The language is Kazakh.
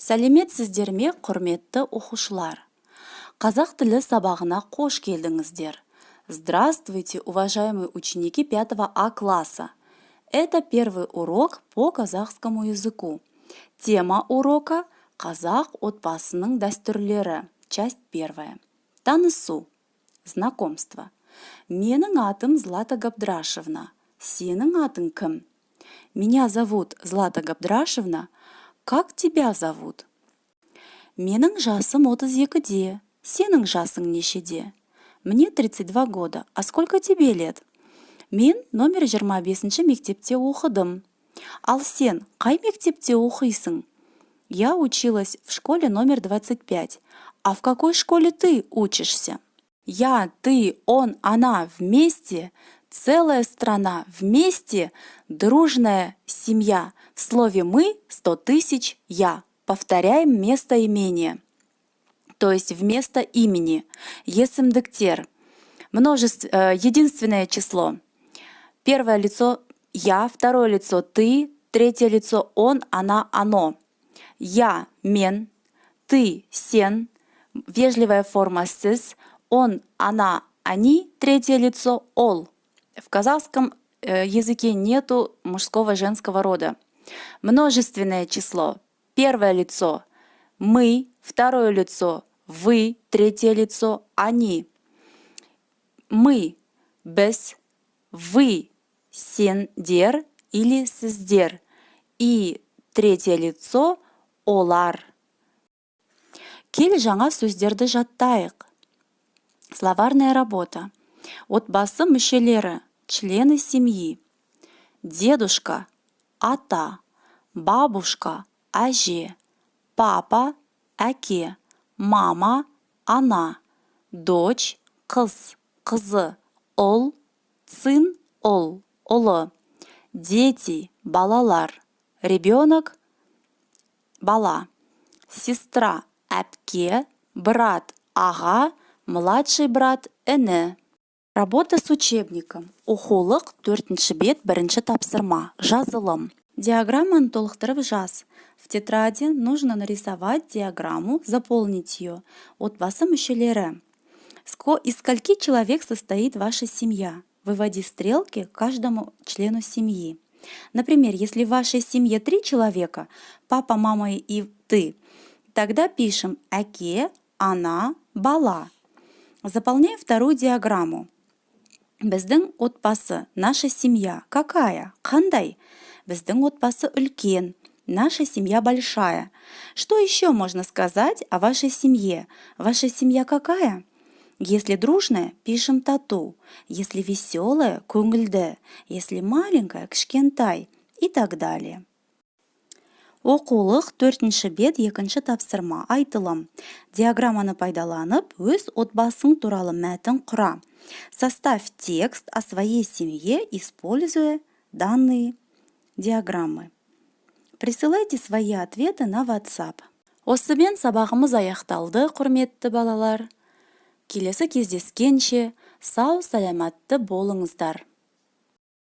Сәлеметсіздер ме, құрметті оқушылар? Қазақ тілі сабағына қош келдіңіздер. Здравствуйте, уважаемые ученики 5 А класса. Это первый урок по казахскому языку. Тема урока – қазақ отбасының дәстүрлері. Часть 1. Танысу. Знакомство. Менің атым Злата Габдрашевна. Сенің атың кім? Меня зовут Злата Габдрашевна. Как тебя зовут? Менің жасым 32-де. Сенің жасың нешеде? Мне 32 года. А сколько тебе лет? Мен номер 25-ші мектепте оқыдым. Ал сен қай мектепте оқисың? Я училась в школе номер 25. А в какой школе ты учишься? Я, ты, он, она вместе, целая страна вместе, дружная семья. В слове «мы» 100 тысяч «я». Повторяем местоимение. То есть вместо имени. Есімдіктер. Единственное число. Первое лицо «я», второе лицо «ты», третье лицо «он», «она», «оно». Я – мен, ты – сен, вежливая форма «сіз», он, она, они, третье лицо «ол». В казахском языке нету мужского женского рода. Множественное число. Первое лицо «мы», второе лицо «вы», третье лицо «они». Мы – біз, вы – сендер или сіздер. И третье лицо олар. Кел жаңа сөздерді жаттайық. Словарная работа. Отбасы мүшелері, члены семьи. Дедушка, ата, бабушка, әже, папа, әке, мама, ана, дочь, қыз, қызы, ұл, сын, ұл, ұлы, дети, балалар, ребенок, бала, сестра, әпке, брат, аға, младший брат, іні. Работа с учебником. Оқулық 4-ші бет 1-ші тапсырма. Жазылым. Диаграмманы толықтырып жаз. В тетради нужно нарисовать диаграмму, заполнить ее. Отбасы мүшелері. Из скольки человек состоит ваша семья? Выводи стрелки к каждому члену семьи. Например, если в вашей семье 3 человека, папа, мама и ты, тогда пишем әке, ана, бала. Заполняем вторую диаграмму. Біздің отбасы, наша семья. Какая? Қандай? Біздің отбасы үлкен. Наша семья большая. Что еще можно сказать о вашей семье? Ваша семья какая? Если дружная, пишем тату. Если веселая, көңілді. Если маленькая, кішкентай. И так далее. Оқулық 4-ші бет 2-ші тапсырма. Айтылым. Диаграмманы пайдаланып, өз отбасың туралы мәтін құра. Составь текст о своей семье, используя данные диаграммы. Присылайте свои ответы на WhatsApp. Осымен сабағымыз аяқталды, құрметті балалар. Келесі кездескенше сау саламатты болыңыздар.